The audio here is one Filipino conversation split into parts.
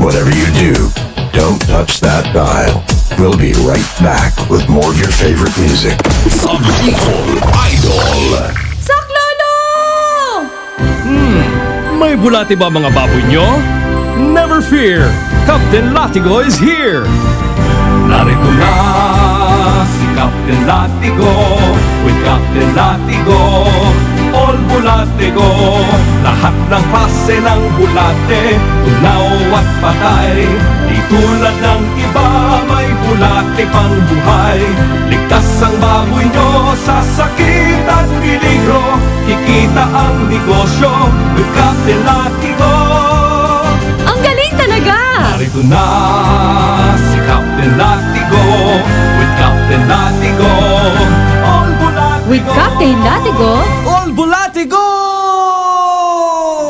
Whatever you do, don't touch that dial. We'll be right back with more of your favorite music. Ang Bicol Idol. Saklolo! May bulati ba mga baboy nyo? Never fear! Captain Latigo is here! Narito na si Captain Latigo with Captain Latigo. All bulatigo, lahat ng klase ng bulate, tunaw at patay. Di tulad ng iba, may bulate pang buhay. Ligtas ang baboy nyo sa sakit at peligro. Kikita ang negosyo with Captain Latigo. Ang galing talaga! Narito na si Captain Latigo with Captain Latigo. All bulatigo. With Captain Latigo, All bulatigo!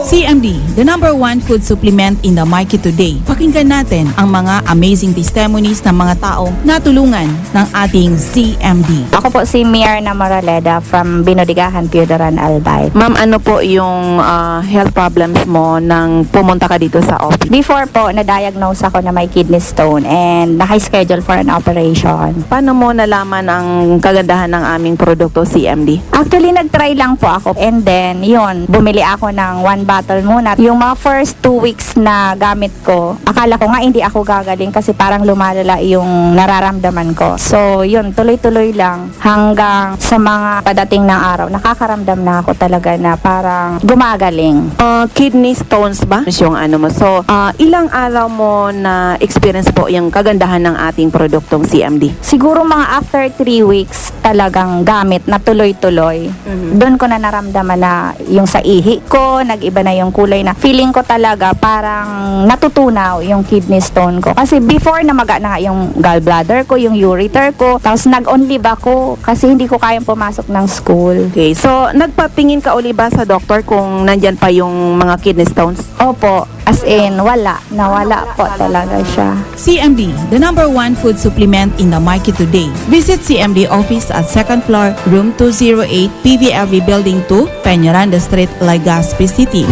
CMD, the #1 food supplement in the market today. Pakinggan natin ang mga amazing testimonies ng mga taong natulungan ng ating CMD. Ako po si Mierna Moraleda from Binodigahan, Piodaran, Albay. Ma'am, ano po yung health problems mo nang pumunta ka dito sa office? Before po, na-diagnose ako na may kidney stone and naka-schedule for an operation. Paano mo nalaman ang kagandahan ng aming produkto CMD? Actually, nag-try lang po ako and then, yun, bumili ako ng 1 bottle muna. Yung mga first 2 weeks na gamit ko, akala ko nga hindi ako gagaling kasi parang lumalala yung nararamdaman ko. So, yun, tuloy-tuloy lang hanggang sa mga padating ng araw. Nakakaramdam na ako talaga na parang gumagaling. Kidney stones ba? Yung ano mo. So, ilang araw mo na experience po yung kagandahan ng ating produktong CMD? Siguro mga after 3 weeks talagang gamit na tuloy-tuloy. Doon ko na naramdaman na yung sa ihi ko, nag-iba na yung kulay na feeling ko talaga parang natutunaw yung kidney stone ko. Kasi before namaga na nga yung gallbladder ko, yung ureter ko, tapos nag-on-leave ako kasi hindi ko kayang pumasok ng school. Okay. So, nagpatingin ka uli ba sa doktor kung nandyan pa yung mga kidney stones? Opo, as in nawala po talaga siya. CMD, the #1 food supplement in the market today. Visit CMD office at 2nd floor, room 208, PVLV Building 2, Peñaranda Street, Legazpi City.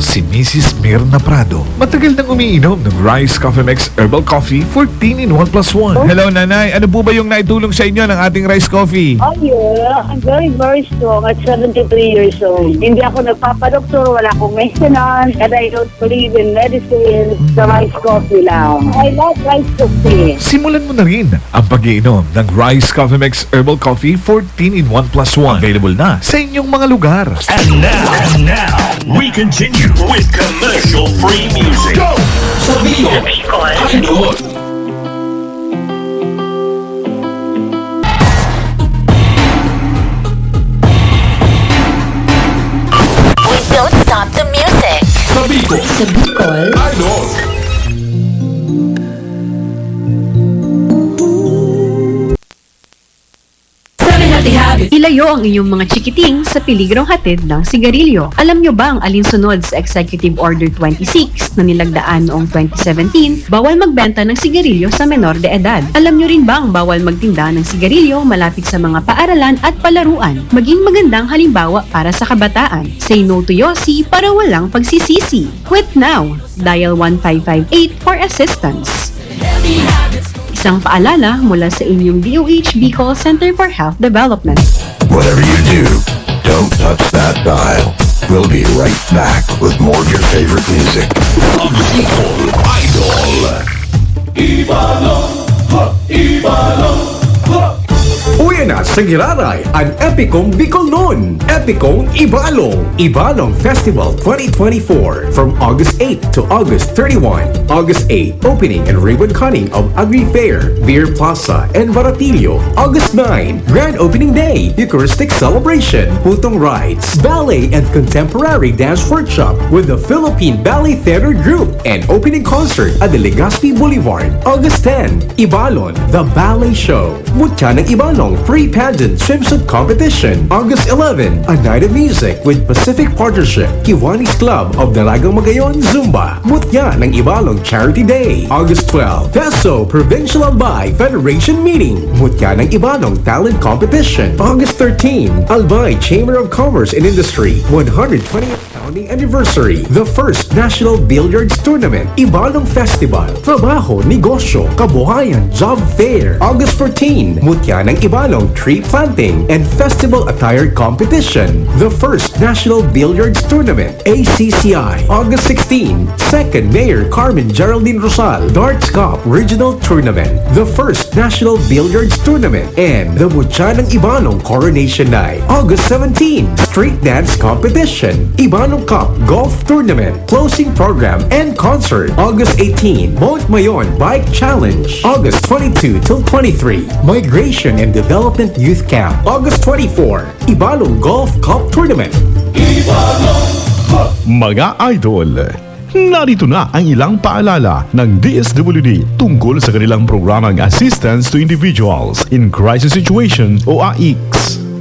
Si Mrs. Mirna Prado, matagal nang umiinom ng Rice Coffee Mix Herbal Coffee 14 in 1 plus 1. Hello, Nanay. Ano po ba yung naitulong sa inyo ng ating Rice Coffee? Oh yeah, I'm very, very strong at 73 years old. Hindi ako nagpapadoktor, wala akong maintenance, and I don't believe in medicine. Sa rice coffee lang. I love rice coffee. Simulan mo na rin ang pag-iinom ng Rice Coffee Mix Herbal Coffee 14 in 1 plus 1. Available na sa inyong mga lugar. And now, we continue with commercial-free music. Go! Sa Bicol Idol. We don't stop the music. Sa Bicol Idol. ilayo ang inyong mga chikiting sa peligrong hatid ng sigarilyo. Alam nyo ba ang alinsunod sa Executive Order 26 na nilagdaan noong 2017? Bawal magbenta ng sigarilyo sa menor de edad. Alam nyo rin ba ang bawal magtinda ng sigarilyo malapit sa mga paaralan at palaruan? Maging magandang halimbawa para sa kabataan. Say no to Yossi para walang pagsisisi. Quit now! Dial 1558 for assistance. Isang paalala mula sa inyong DOH Bicol Center for Health Development. Whatever you do, don't touch that dial. We'll be right back with more of your favorite music. Ang Bicol Idol. Ibalong, Ibalong, Uwi na sa Giraray ang Epicong Bicol noon. Epicong Ibalong. Ibalong Festival 2024 from August 8 to August 31. August 8, opening and ribbon cutting of Agri Fair, Beer Plaza, and Baratillo. August 9, grand opening day, Eucharistic celebration, Putong Rides, ballet and contemporary dance workshop with the Philippine Ballet Theater Group, and opening concert at the Legazpi Boulevard. August 10, Ibalon, the ballet show. Mutya ng Ibalong free pageant swimsuit competition. August 11, a night of music with Pacific Partnership, Kiwanis Club of Dalagang Magayon, Zumba. Mutya ng Ibalong Charity Day. August 12, Peso Provincial Albay Federation Meeting. Mutya ng Ibalong Talent Competition. August 13, Albay Chamber of Commerce and Industry 120th Founding Anniversary, the first National Billiards Tournament, Ibalong Festival, Trabaho, Negosyo, Kabuhayan, Job Fair, August 14, Mutya ng Ibalong Tree Planting and Festival Attire Competition, the first National Billiards Tournament, ACCI, August 16, second Mayor Carmen Geraldine Rosal, Darts Cup Regional Tournament, the first National Billiards Tournament, and the Mutya ng Ibalong Coronation Night, August 17, Street Dance Competition, Ibalong Cup Golf Tournament, Closing Program and Concert, August 18, Mount Mayon Bike Challenge, August 22 till 23, Migration and Development Youth Camp, August 24, Ibalong Golf Cup Tournament. Mga idol, narito na ang ilang paalala ng DSWD tungkol sa kanilang programang Assistance to Individuals in Crisis Situation o AICS.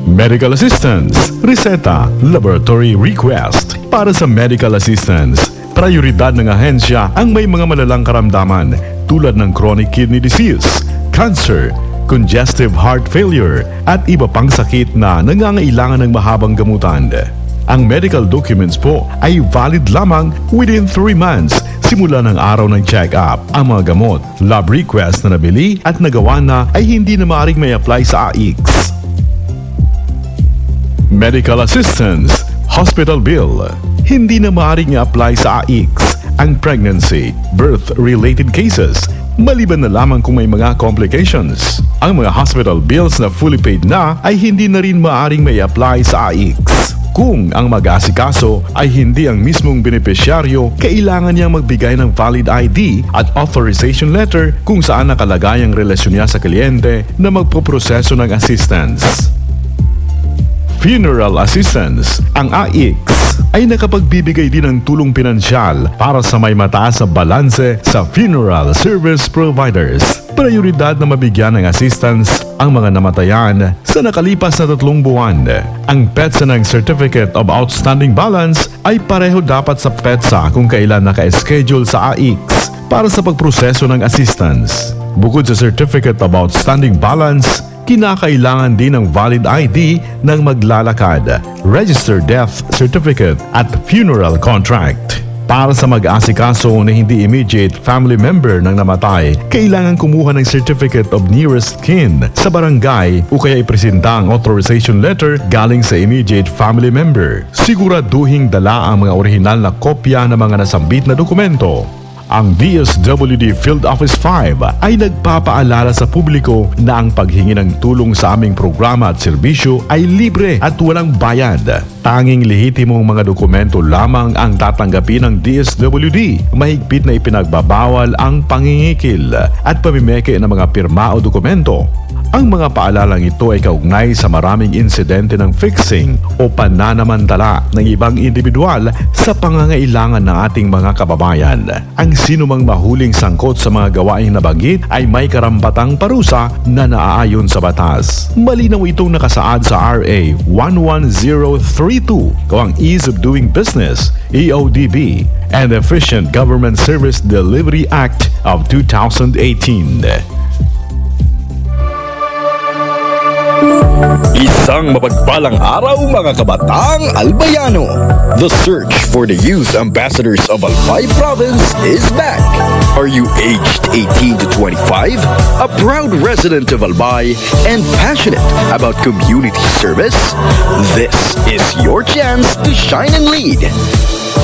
Medical Assistance, Reseta, Laboratory Request. Para sa medical assistance, prioridad ng ahensya ang may mga malalang karamdaman tulad ng chronic kidney disease, cancer, congestive heart failure at iba pang sakit na nangangailangan ng mahabang gamutan. Ang medical documents po ay valid lamang within 3 months simula ng araw ng check-up. Ang mga gamot, lab request na nabili at nagawa na ay hindi na maaaring may apply sa AICS. Medical Assistance, Hospital Bill. Hindi na maaaring i-apply sa AICS ang pregnancy, birth-related cases, maliban na lamang kung may mga complications. Ang mga hospital bills na fully paid na ay hindi na rin maaaring may apply sa AICS. Kung ang mag-aasikaso ay hindi ang mismong benepisyaryo, kailangan niyang magbigay ng valid ID at authorization letter kung saan nakalagay ang relasyon niya sa kliyente na magpoproseso ng assistance. Funeral Assistance. Ang AICS ay nakapagbibigay din ng tulong pinansyal para sa may mataas na balanse sa funeral service providers. Prioridad na mabigyan ng assistance ang mga namatayan sa nakalipas na 3 buwan. Ang PETSA ng Certificate of Outstanding Balance ay pareho dapat sa PETSA kung kailan naka-schedule sa AICS para sa pagproseso ng assistance. Bukod sa Certificate of Outstanding Balance, kinakailangan din ng valid ID ng maglalakad, registered death certificate at funeral contract. Para sa mag-asikaso na hindi immediate family member ng namatay, kailangan kumuha ng certificate of nearest kin sa barangay o kaya ipresenta ang authorization letter galing sa immediate family member. Siguraduhing dala ang mga orihinal na kopya ng mga nasambit na dokumento. Ang DSWD Field Office 5 ay nagpapaalala sa publiko na ang paghingi ng tulong sa aming programa at serbisyo ay libre at walang bayad. Tanging lehitimong mga dokumento lamang ang tatanggapin ng DSWD. Mahigpit na ipinagbabawal ang pangingikil at pamimeke ng mga pirma o dokumento. Ang mga paalalang ito ay kaugnay sa maraming insidente ng fixing o pananamantala ng ibang individual sa pangangailangan ng ating mga kababayan. Ang sinumang mahuling sangkot sa mga gawaing nabanggit ay may karampatang parusa na naaayon sa batas. Malinaw itong nakasaad sa RA 11032, ang Ease of Doing Business, EODB, and Efficient Government Service Delivery Act of 2018. Isang mapagpalang araw mga kabatang Albayano. The search for the youth ambassadors of Albay Province is back. Are you aged 18 to 25, a proud resident of Albay, and passionate about community service? This is your chance to shine and lead.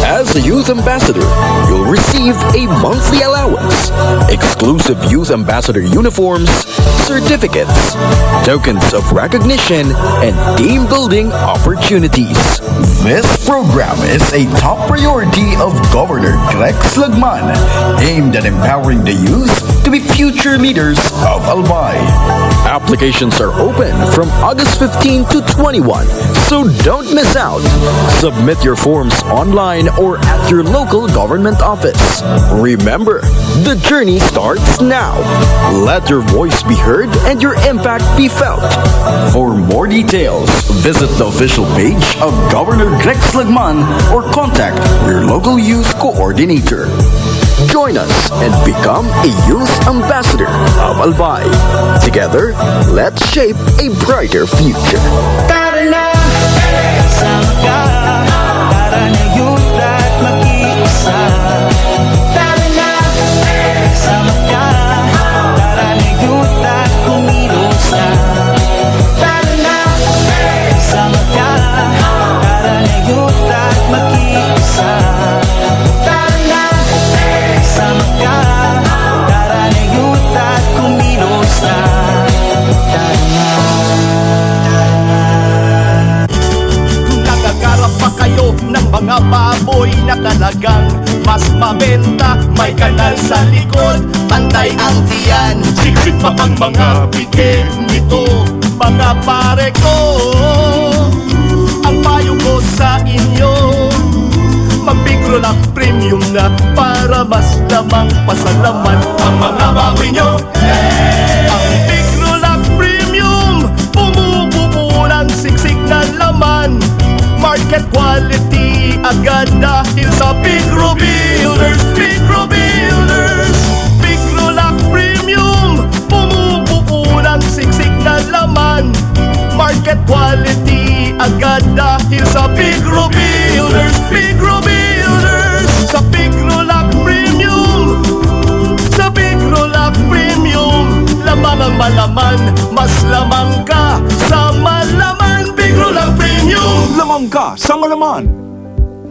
As a youth ambassador, you'll receive a monthly allowance, exclusive youth ambassador uniforms, certificates, tokens of recognition, and team building opportunities. This program is a top priority of Governor Grex Lagman, aimed at empowering the youth to be future leaders of Albay. Applications are open from August 15 to 21, so don't miss out. Submit your forms online or at your local government office. Remember, the journey starts now. Let your voice be heard and your impact be felt. For more details, visit the official page of Governor Grex Lagman or contact your local youth coordinator. Join us and become a youth ambassador of Albay. Together, let's shape a brighter future. mga baboy na talagang mas mabenta. May kanal sa likod, pantay ang tiyan. Secret pa ang mga bitin nito, mga pare ko. Ang payo ko sa inyo, mag-Bigrolac Premium na para mas lamang pasalaman ang mga baboy nyo. Ang Bigrolac Premium, bumubuo ng siksik na laman. Market quality agad dahil sa Bigro Builders. Bigro Builders, Bigrolac Premium, bumubuo ng siksik na laman. Market quality agad dahil sa Bigro Builders. Bigro Builders, sa Bigrolac Premium. Sa Bigrolac Premium, lamang ang malaman, mas lamang ka sa malaman. Bigrolac Premium, lamang ka sa malaman.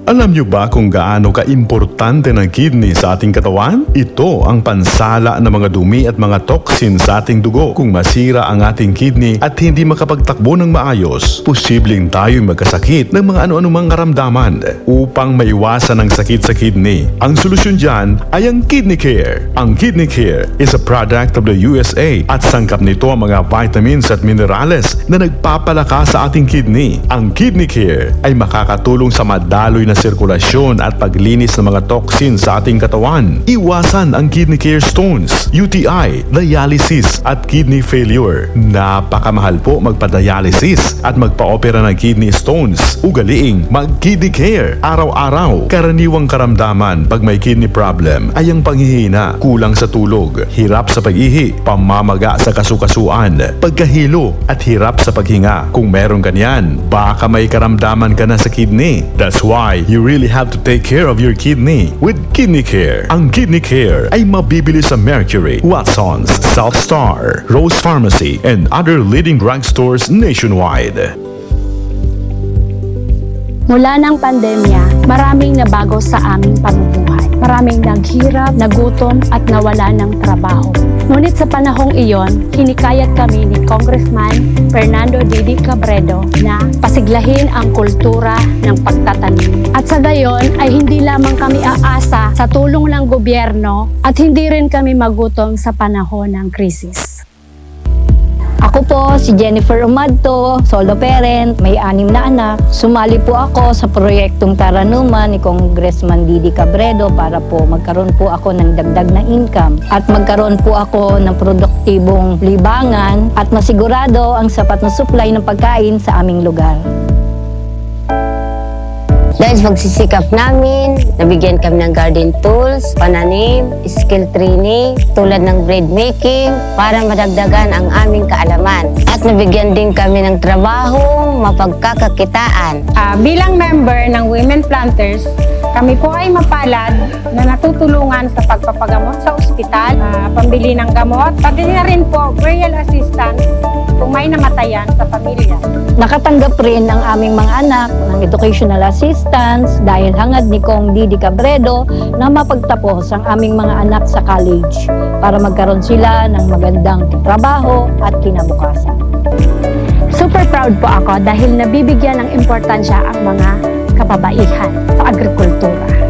Alam niyo ba kung gaano ka-importante ng kidney sa ating katawan? Ito ang pansala ng mga dumi at mga toxin sa ating dugo. Kung masira ang ating kidney at hindi makapagtakbo ng maayos, posibleng tayo'y magkasakit ng mga ano-anumang karamdaman. Upang maiwasan ang sakit sa kidney, ang solusyon dyan ay ang Kidney Care. Ang Kidney Care is a product of the USA at sangkap nito ang mga vitamins at minerales na nagpapalakas sa ating kidney. Ang Kidney Care ay makakatulong sa madaloy na sirkulasyon at paglinis ng mga toxin sa ating katawan. Iwasan ang kidney care stones, UTI, dialysis at kidney failure. Napakamahal po magpa-dialysis at magpa-opera ng kidney stones. Ugaliing mag-kidney care araw-araw. Karaniwang karamdaman pag may kidney problem ay ang panghihina, kulang sa tulog, hirap sa pag-ihi, pamamaga sa kasukasuan, pagkahilo at hirap sa paghinga. Kung meron ganyan, baka may karamdaman ka na sa kidney. That's why you really have to take care of your kidney with Kidney Care. Ang Kidney Care ay mabibili sa Mercury, Watson's, South Star, Rose Pharmacy, and other leading drugstores nationwide. Mula ng pandemya, maraming nabago sa aming pamumuhay. Maraming naghirap, nagutom at nawala ng trabaho. Ngunit sa panahong iyon, hinikayat kami ni Congressman Fernando Didi Cabredo na pasiglahin ang kultura ng pagtatanim. At sa gayon ay hindi lamang kami aasa sa tulong ng gobyerno at hindi rin kami magutom sa panahon ng krisis. Ako po si Jennifer Umadto, solo parent, may 6 na anak. Sumali po ako sa proyektong Taranuman ni Congressman Didi Cabredo para po magkaroon po ako ng dagdag na income at magkaroon po ako ng produktibong libangan at masigurado ang sapat na supply ng pagkain sa aming lugar. Dahil sa pagsisikap namin, nabigyan kami ng garden tools, pananim, skill training, tulad ng bread making, para madagdagan ang aming kaalaman. At nabigyan din kami ng trabaho, mapagkakakitaan. Bilang member ng Women Planters, kami po ay mapalad na natutulungan sa pagpapagamot sa ospital, pambili ng gamot, pati na rin po burial assistance kung may namatayan sa pamilya. Nakatanggap rin ang aming mga anak ng educational assistance dahil hangad ni Kong Didi Cabredo na mapagtapos ang aming mga anak sa college para magkaroon sila ng magandang trabaho at kinabukasan. Super proud po ako dahil nabibigyan ng importansya ang mga kababaihan sa agrikultura.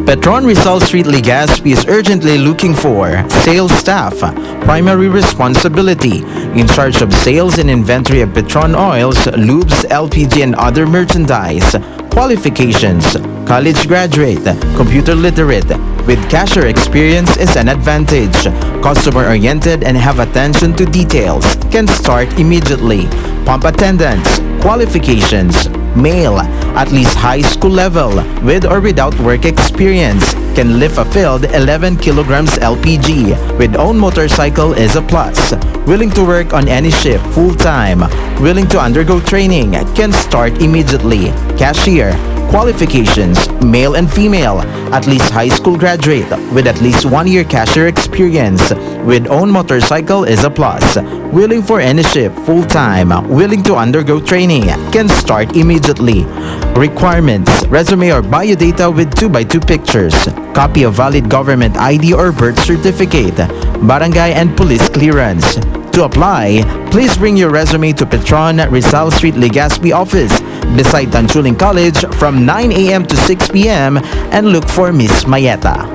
Petron Rizal Street Legazpi is urgently looking for sales staff, primary responsibility, in charge of sales and inventory of Petron oils, lubes, LPG and other merchandise. Qualifications: college graduate, computer literate, with cashier experience is an advantage. Customer-oriented and have attention to details. Can start immediately. Pump attendants. Qualifications: male, at least high school level, with or without work experience. Can lift a filled 11 kilograms LPG. With own motorcycle is a plus. Willing to work on any shift full-time. Willing to undergo training. Can start immediately. Cashier. Qualifications: male and female, at least high school graduate, with at least 1 year cashier experience. With own motorcycle is a plus. Willing for any shift full-time. Willing to undergo training. Can start immediately. Requirements: resume or biodata with 2x2 pictures. Copy of valid government ID or birth certificate. Barangay and police clearance. To apply, please bring your resume to Petron Rizal Street Legazpi office, beside Tanchuling College from 9 a.m. to 6 p.m. and look for Miss Mayeta.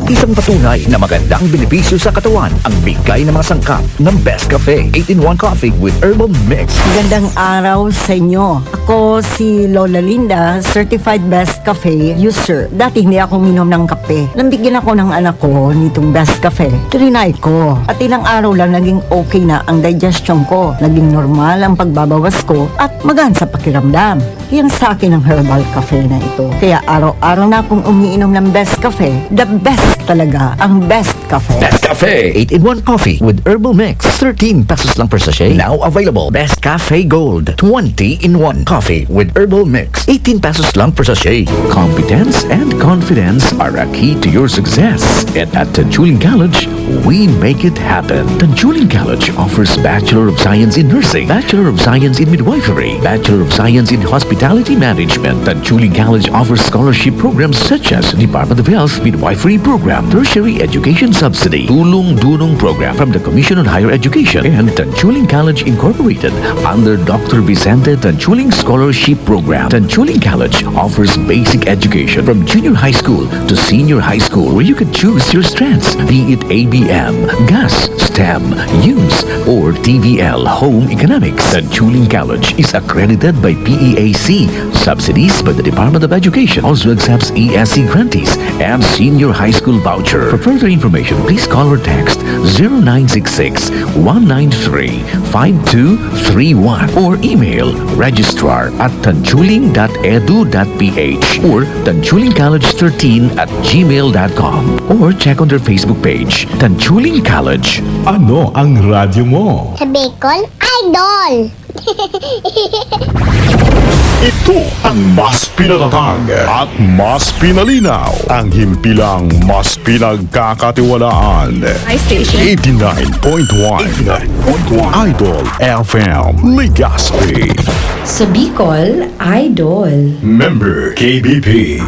Isang patunay na magandang benepisyo sa katawan ang bigay ng mga sangkap ng Best Cafe 8-in-1 Coffee with Herbal Mix. Magandang araw sa inyo. Ako si Lola Linda, Certified Best Cafe user. Dati hindi ako minom ng kape. Nambigyan ako ng anak ko nitong Best Cafe. Trinay ko. At ilang araw lang naging okay na ang digestion ko. Naging normal ang pagbabawas ko at magaan sa pakiramdam. Yan sa akin ang Herbal Cafe na ito. Kaya araw-araw na akong umiinom ng Best Cafe. The best talaga ang Best Cafe. Best Cafe 8-in-1 Coffee with Herbal Mix. 13 pesos lang per sachet. Now available. Best Cafe Gold 20-in-1 Coffee with Herbal Mix. 18 pesos lang per sachet. Competence and confidence are a key to your success. And at Tanchuling College, we make it happen. Tanchuling College offers Bachelor of Science in Nursing, Bachelor of Science in Midwifery, Bachelor of Science in Hospitality Management. Tanchuling College offers scholarship programs such as Department of Health Midwifery Program, Tertiary Education Subsidy, Tulong Dunong Program from the Commission on Higher Education, and Tanchuling College Incorporated under Dr. Vicente Tanchuling Scholarship Program. Tanchuling College offers basic education from junior high school to senior high school where you can choose your strengths, be it ABM, GAS, STEM, UNS, or TVL Home Economics. Tanchuling College is accredited by PEAC, subsidies by the Department of Education, also accepts ESC grantees and senior high school voucher. For further information, please call or text 0966-193-5231 or email registrar@tanchuling.edu.ph or tanchulingcollege13@gmail.com or check on their Facebook page, Tanchuling College. Ano ang radyo mo? Sa Bicol, Idol! Ito ang mas pinatatag at mas pinalinaw. Ang himpilang mas pinagkakatiwalaan. iStation 89.1 Idol FM Legazpi. Sa Bicol, Idol. Member KBP.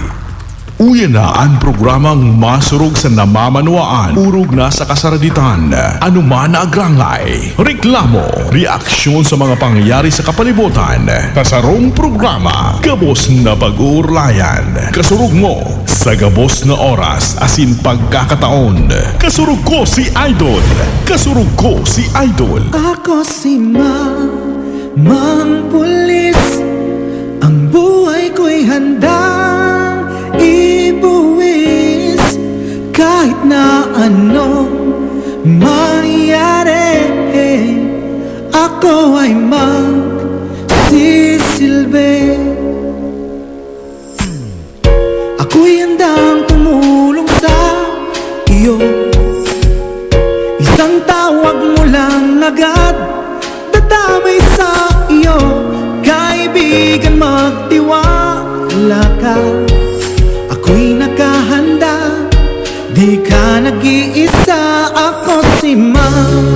Uyan na ang programang masurog sa namamanuaan, urog na sa kasaraditan, anuman na agrangay, reklamo, reaksyon sa mga pangyayari sa kapalibutan, kasarong programa, Gabos na Pag-uurlayan, kasurog mo sa gabos na oras, asin pagkakataon, kasurog ko si Idol, kasurog ko si Idol. Ako si Mang Pulis, ang buhay ko'y handang ibuwis kahit na anong mangyari. Ako ay magsisilbi. Ako'y handang tumulong sa iyo. Isang tawag mo lang agad, dadamay sa iyo. Kaibigan, magtiwala ka. Ako'y nakahanda, di ka nag-iisa. Ako si Mang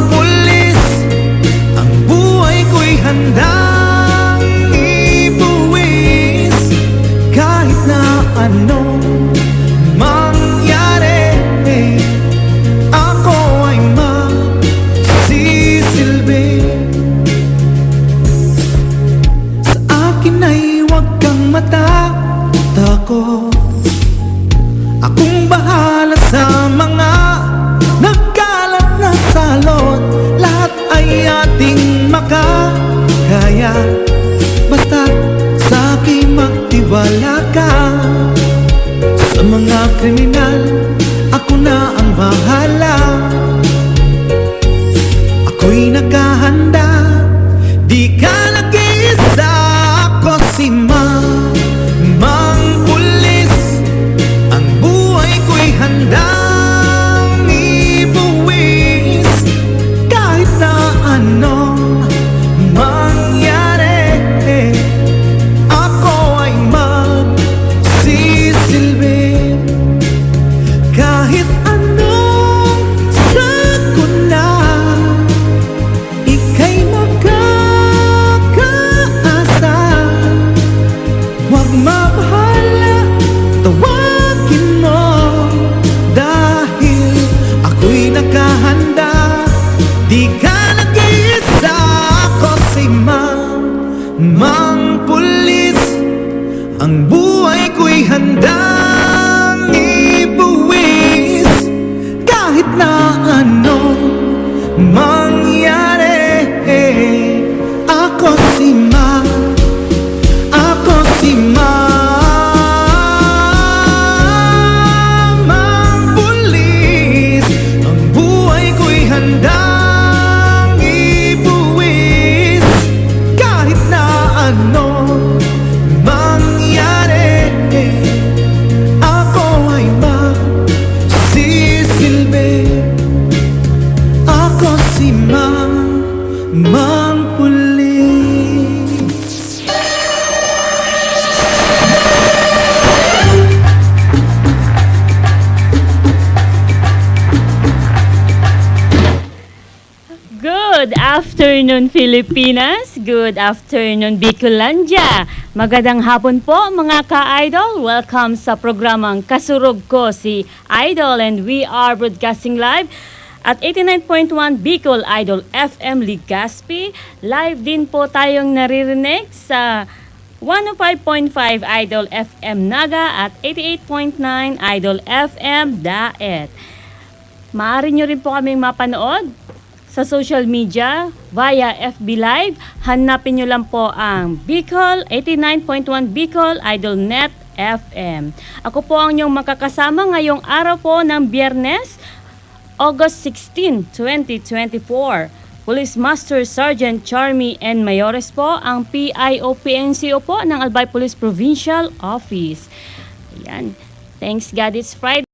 Pulis, ang buhay ko'y handang ibuwis kahit na anong mangyari. Ako ay magsisilbi. Sa akin ay huwag kang matakot. Akong bahala sa mga nagkalat na salot. Lahat ay ating makakaya, basta't sa akin magtiwala ka. Sa mga kriminal, ako na ang bahala. Ako'y nakahanda, di ka nag-iisa. Ako si Mang Pulis, ang buhay ko'y handang ibuwis kahit na anong mangyari. Ako ay magsisilbi kahit anong Mang pulis, ang buhay ko'y handang ibuwis. Kahit na ano mangyari, ako si Ma, ako si Ma. Mang pulis, ang buhay ko'y handang ibuwis. Kahit na ano mangyari, ako ay magsisilbi. Ako si Mang Pulis. Good afternoon, Pilipinas. Good afternoon, Bicolandia. Magandang hapon po, mga ka-idol. Welcome sa programang Kasurog ko, si Idol, and we are broadcasting live at 89.1 Bicol Idol FM Legazpi. Live din po tayong naririnig sa 105.5 Idol FM Naga at 88.9 Idol FM Daet. Maaari nyo rin po kaming mapanood sa social media via FB Live. Hanapin nyo lang po ang Bicol 89.1 Bicol Idol Net FM. Ako po ang inyong makakasama ngayong araw po ng Biyernes, August 16, 2024. Police Master Sergeant Charmy N. Mayores po, ang PIO-PNCO po ng Albay Police Provincial Office. Ayan. Thanks God, it's Friday.